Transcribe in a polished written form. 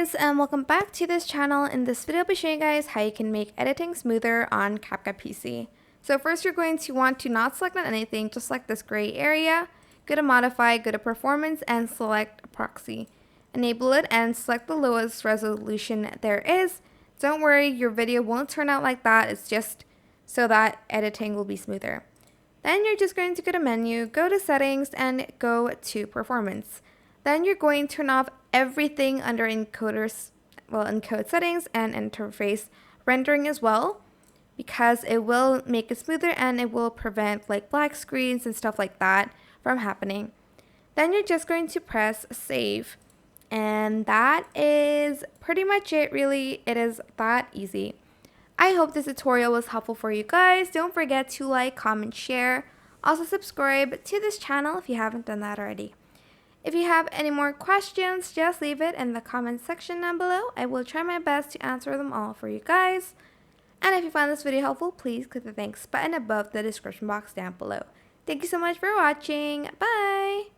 guys, and welcome back to this channel. In this video I'll be showing you guys how you can make editing smoother on CapCut PC. So first you're going to want to not select on anything, just select this gray area, go to modify, go to performance and select proxy. Enable it and select the lowest resolution there is. Don't worry, your video won't turn out like that, it's just so that editing will be smoother. Then you're just going to go to menu, go to settings and go to performance. Then you're going to turn off everything under encode settings and interface rendering as well, because it will make it smoother and it will prevent like black screens and stuff like that from happening. Then you're just going to press save, and that is pretty much it. Really, it is that easy. I hope this tutorial was helpful for you guys. Don't forget to like, comment, share. Also subscribe to this channel if you haven't done that already. If you have any more questions, just leave it in the comment section down below. I will try my best to answer them all for you guys. And if you found this video helpful, please click the thanks button above the description box down below. Thank you so much for watching. Bye!